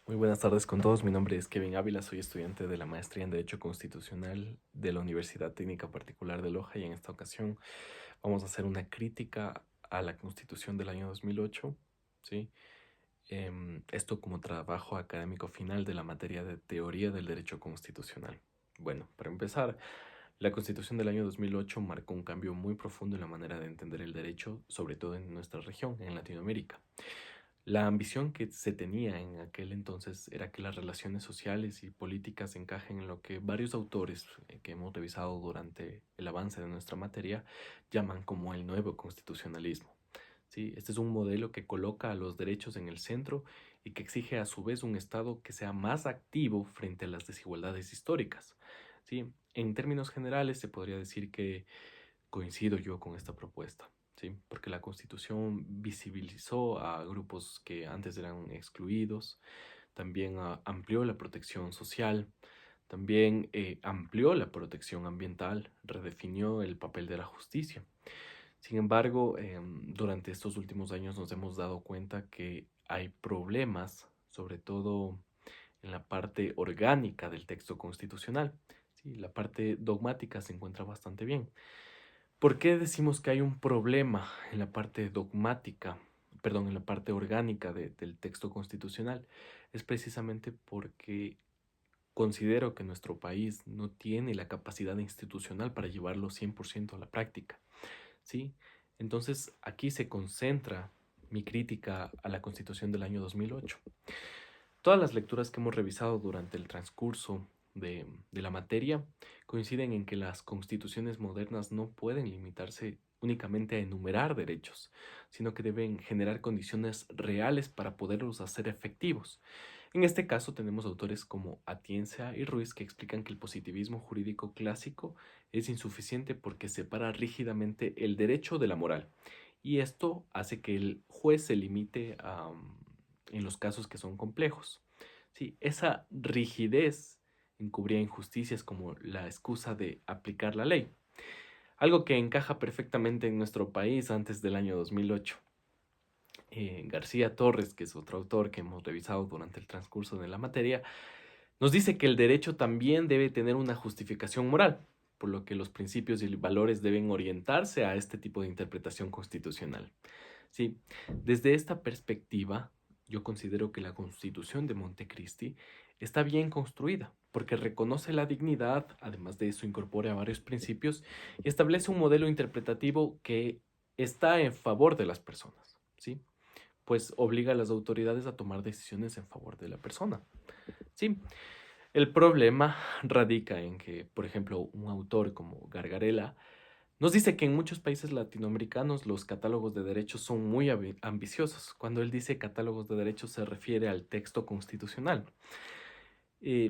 Muy buenas tardes con todos. Mi nombre es Kevin Ávila, soy estudiante de la maestría en Derecho Constitucional de la Universidad Técnica Particular de Loja y en esta ocasión vamos a hacer una crítica a la Constitución del año 2008, ¿sí? Esto como trabajo académico final de la materia de Teoría del Derecho Constitucional. Bueno, para empezar, la Constitución del año 2008 marcó un cambio muy profundo en la manera de entender el derecho, sobre todo en nuestra región, en Latinoamérica. La ambición que se tenía en aquel entonces era que las relaciones sociales y políticas encajen en lo que varios autores que hemos revisado durante el avance de nuestra materia llaman como el nuevo constitucionalismo. ¿Sí? Este es un modelo que coloca a los derechos en el centro y que exige a su vez un Estado que sea más activo frente a las desigualdades históricas. ¿Sí? En términos generales se podría decir que coincido yo con esta propuesta, ¿sí? Porque la Constitución visibilizó a grupos que antes eran excluidos, también amplió la protección social, también amplió la protección ambiental, redefinió el papel de la justicia. Sin embargo, durante estos últimos años nos hemos dado cuenta que hay problemas, sobre todo en la parte orgánica del texto constitucional. Sí, la parte dogmática se encuentra bastante bien. ¿Por qué decimos que hay un problema en la parte dogmática, perdón, en la parte orgánica del texto constitucional? Es precisamente porque considero que nuestro país no tiene la capacidad institucional para llevarlo 100% a la práctica, ¿sí? Entonces, aquí se concentra mi crítica a la Constitución del año 2008. Todas las lecturas que hemos revisado durante el transcurso de la materia coinciden en que las constituciones modernas no pueden limitarse únicamente a enumerar derechos, sino que deben generar condiciones reales para poderlos hacer efectivos. En este caso tenemos autores como Atienza y Ruiz que explican que el positivismo jurídico clásico es insuficiente porque separa rígidamente el derecho de la moral, y esto hace que el juez se limite en los casos que son complejos. Sí, esa rigidez encubría injusticias como la excusa de aplicar la ley, algo que encaja perfectamente en nuestro país antes del año 2008. García Torres, que es otro autor que hemos revisado durante el transcurso de la materia, nos dice que el derecho también debe tener una justificación moral, por lo que los principios y valores deben orientarse a este tipo de interpretación constitucional. Sí, desde esta perspectiva, yo considero que la Constitución de Montecristi está bien construida, porque reconoce la dignidad, además de eso incorpora varios principios y establece un modelo interpretativo que está en favor de las personas, ¿sí? Pues obliga a las autoridades a tomar decisiones en favor de la persona. Sí, el problema radica en que, por ejemplo, un autor como Gargarella nos dice que en muchos países latinoamericanos los catálogos de derechos son muy ambiciosos. Cuando él dice catálogos de derechos se refiere al texto constitucional,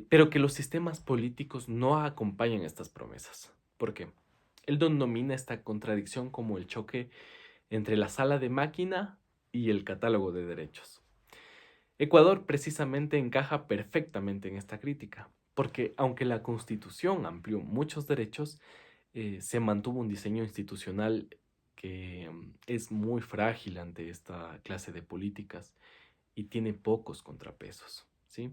pero que los sistemas políticos no acompañan estas promesas. ¿Por qué? Él denomina esta contradicción como el choque entre la sala de máquina y el catálogo de derechos. Ecuador precisamente encaja perfectamente en esta crítica, porque aunque la Constitución amplió muchos derechos, se mantuvo un diseño institucional que es muy frágil ante esta clase de políticas y tiene pocos contrapesos, ¿sí?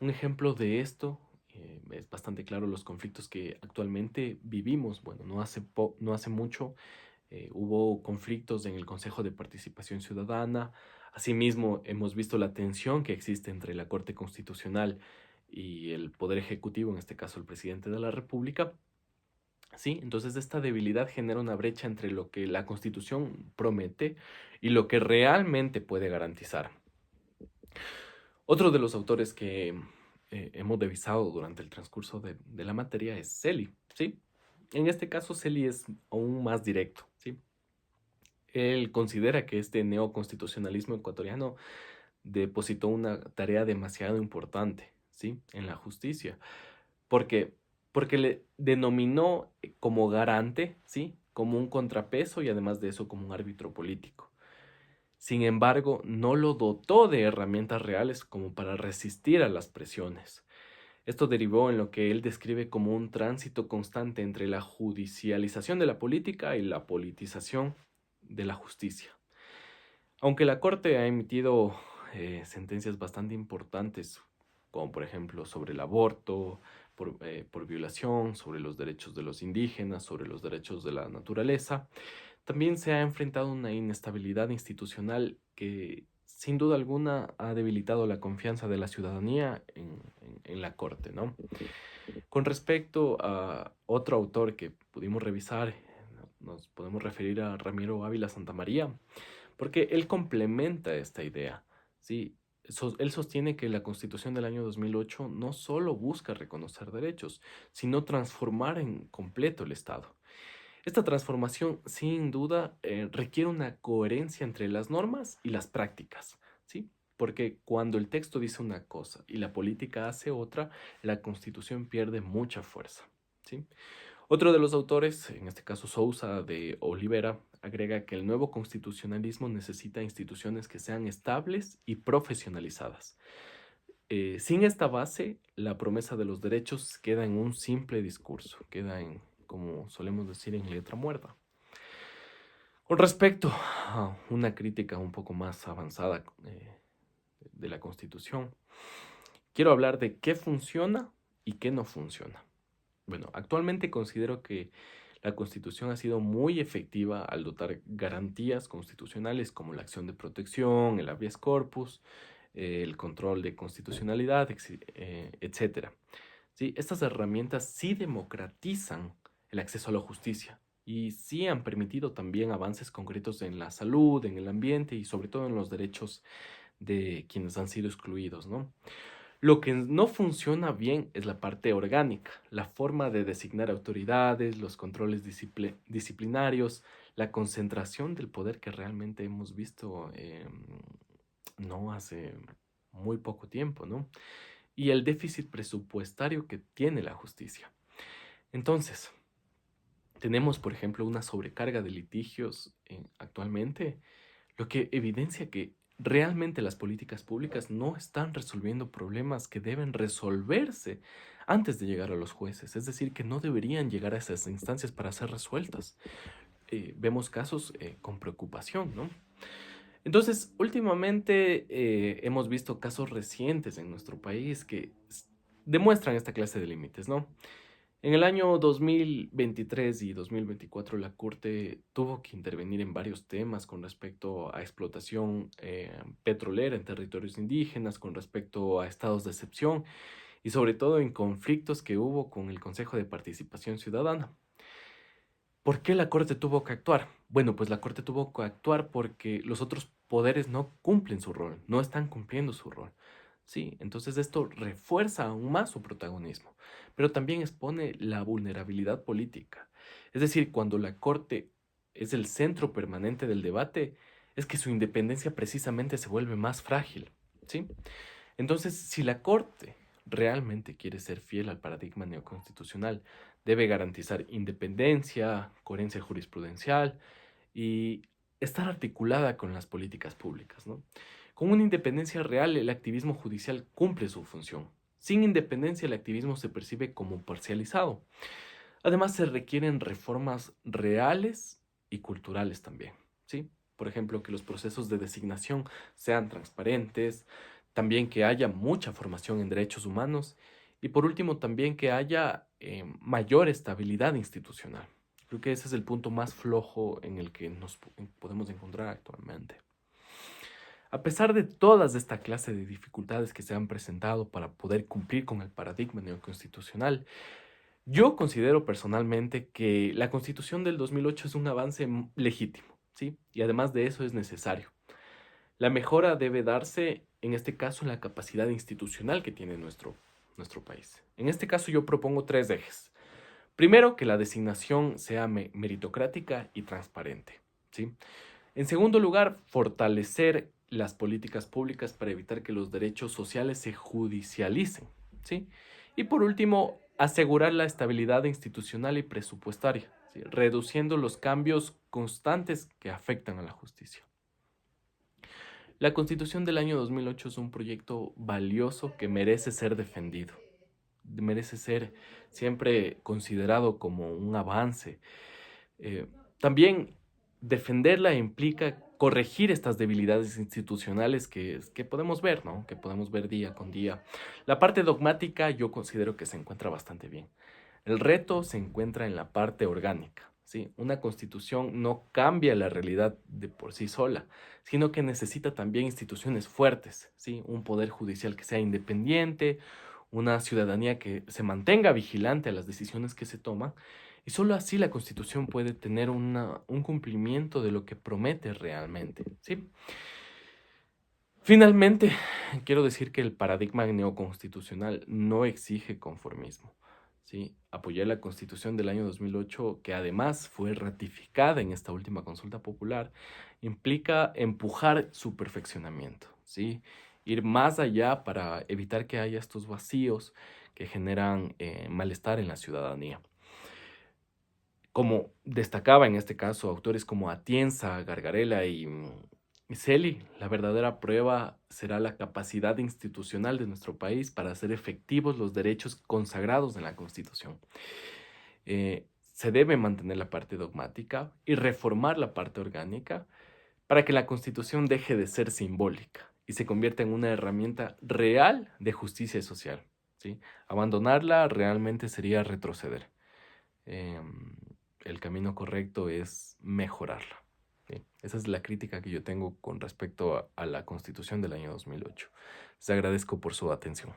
Un ejemplo de esto es bastante claro los conflictos que actualmente vivimos. Bueno, no hace mucho hubo conflictos en el Consejo de Participación Ciudadana. Asimismo, hemos visto la tensión que existe entre la Corte Constitucional y el Poder Ejecutivo, en este caso el presidente de la República. Sí, entonces esta debilidad genera una brecha entre lo que la Constitución promete y lo que realmente puede garantizar. Otro de los autores que hemos revisado durante el transcurso de la materia es Celi, ¿sí? En este caso, Celi es aún más directo, ¿sí? Él considera que este neoconstitucionalismo ecuatoriano depositó una tarea demasiado importante, ¿sí? En la justicia. ¿Por qué? Porque le denominó como garante, ¿sí? Como un contrapeso y además de eso como un árbitro político. Sin embargo, no lo dotó de herramientas reales como para resistir a las presiones. Esto derivó en lo que él describe como un tránsito constante entre la judicialización de la política y la politización de la justicia. Aunque la Corte ha emitido sentencias bastante importantes, como por ejemplo sobre el aborto, por violación, sobre los derechos de los indígenas, sobre los derechos de la naturaleza. También se ha enfrentado una inestabilidad institucional que sin duda alguna ha debilitado la confianza de la ciudadanía en la Corte, ¿no? Con respecto a otro autor que pudimos revisar, nos podemos referir a Ramiro Ávila Santamaría, porque él complementa esta idea, ¿sí? Él sostiene que la Constitución del año 2008 no solo busca reconocer derechos, sino transformar en completo el Estado. Esta transformación, sin duda, requiere una coherencia entre las normas y las prácticas, ¿sí? Porque cuando el texto dice una cosa y la política hace otra, la Constitución pierde mucha fuerza, ¿sí? Otro de los autores, en este caso Sousa de Oliveira, agrega que el nuevo constitucionalismo necesita instituciones que sean estables y profesionalizadas. Sin esta base, la promesa de los derechos queda en un simple discurso, queda en, como solemos decir, en letra muerta. Con respecto a una crítica un poco más avanzada de la Constitución, quiero hablar de qué funciona y qué no funciona. Bueno, actualmente considero que la Constitución ha sido muy efectiva al dotar garantías constitucionales como la acción de protección, el habeas corpus, el control de constitucionalidad, etcétera. Sí, estas herramientas sí democratizan el acceso a la justicia y sí han permitido también avances concretos en la salud, en el ambiente y sobre todo en los derechos de quienes han sido excluidos, ¿no? Lo que no funciona bien es la parte orgánica, la forma de designar autoridades, los controles disciplinarios, la concentración del poder que realmente hemos visto no hace muy poco tiempo, ¿no? Y el déficit presupuestario que tiene la justicia. Entonces, tenemos, por ejemplo, una sobrecarga de litigios actualmente, lo que evidencia que realmente las políticas públicas no están resolviendo problemas que deben resolverse antes de llegar a los jueces, es decir, que no deberían llegar a esas instancias para ser resueltas. Vemos casos con preocupación, ¿no? Entonces, últimamente hemos visto casos recientes en nuestro país que demuestran esta clase de límites, ¿no? En el año 2023 y 2024, la Corte tuvo que intervenir en varios temas con respecto a explotación petrolera en territorios indígenas, con respecto a estados de excepción y sobre todo en conflictos que hubo con el Consejo de Participación Ciudadana. ¿Por qué la Corte tuvo que actuar? Bueno, pues la Corte tuvo que actuar porque los otros poderes no cumplen su rol, no están cumpliendo su rol. Sí, entonces esto refuerza aún más su protagonismo, pero también expone la vulnerabilidad política. Es decir, cuando la Corte es el centro permanente del debate, es que su independencia precisamente se vuelve más frágil, ¿sí? Entonces, si la Corte realmente quiere ser fiel al paradigma neoconstitucional, debe garantizar independencia, coherencia jurisprudencial y estar articulada con las políticas públicas, ¿no? Con una independencia real, el activismo judicial cumple su función. Sin independencia, el activismo se percibe como parcializado. Además, se requieren reformas reales y culturales también, ¿sí? Por ejemplo, que los procesos de designación sean transparentes, también que haya mucha formación en derechos humanos y por último también que haya mayor estabilidad institucional. Creo que ese es el punto más flojo en el que nos podemos encontrar actualmente. A pesar de todas esta clase de dificultades que se han presentado para poder cumplir con el paradigma neoconstitucional, yo considero personalmente que la Constitución del 2008 es un avance legítimo, ¿sí? Y además de eso es necesario. La mejora debe darse, en este caso, en la capacidad institucional que tiene nuestro país. En este caso yo propongo tres ejes. Primero, que la designación sea meritocrática y transparente, ¿sí? En segundo lugar, fortalecer las políticas públicas para evitar que los derechos sociales se judicialicen, ¿sí? Y por último, asegurar la estabilidad institucional y presupuestaria, ¿sí? Reduciendo los cambios constantes que afectan a la justicia. La Constitución del año 2008 es un proyecto valioso que merece ser defendido, merece ser siempre considerado como un avance. También defenderla implica corregir estas debilidades institucionales que podemos ver, ¿no? Que podemos ver día con día. La parte dogmática yo considero que se encuentra bastante bien. El reto se encuentra en la parte orgánica, ¿sí? Una constitución no cambia la realidad de por sí sola, sino que necesita también instituciones fuertes, ¿sí? Un poder judicial que sea independiente, una ciudadanía que se mantenga vigilante a las decisiones que se toman, y solo así la constitución puede tener un cumplimiento de lo que promete realmente, ¿sí? Finalmente, quiero decir que el paradigma neoconstitucional no exige conformismo. ¿Sí? Apoyé la Constitución del año 2008, que además fue ratificada en esta última consulta popular, implica empujar su perfeccionamiento, ¿sí? Ir más allá para evitar que haya estos vacíos que generan malestar en la ciudadanía. Como destacaba en este caso autores como Atienza, Gargarella y Celi, la verdadera prueba será la capacidad institucional de nuestro país para hacer efectivos los derechos consagrados en la Constitución. Se debe mantener la parte dogmática y reformar la parte orgánica para que la Constitución deje de ser simbólica y se convierta en una herramienta real de justicia social, ¿sí? Abandonarla realmente sería retroceder. Em, el camino correcto es mejorarla. ¿Sí? Esa es la crítica que yo tengo con respecto a la Constitución del año 2008. Les agradezco por su atención.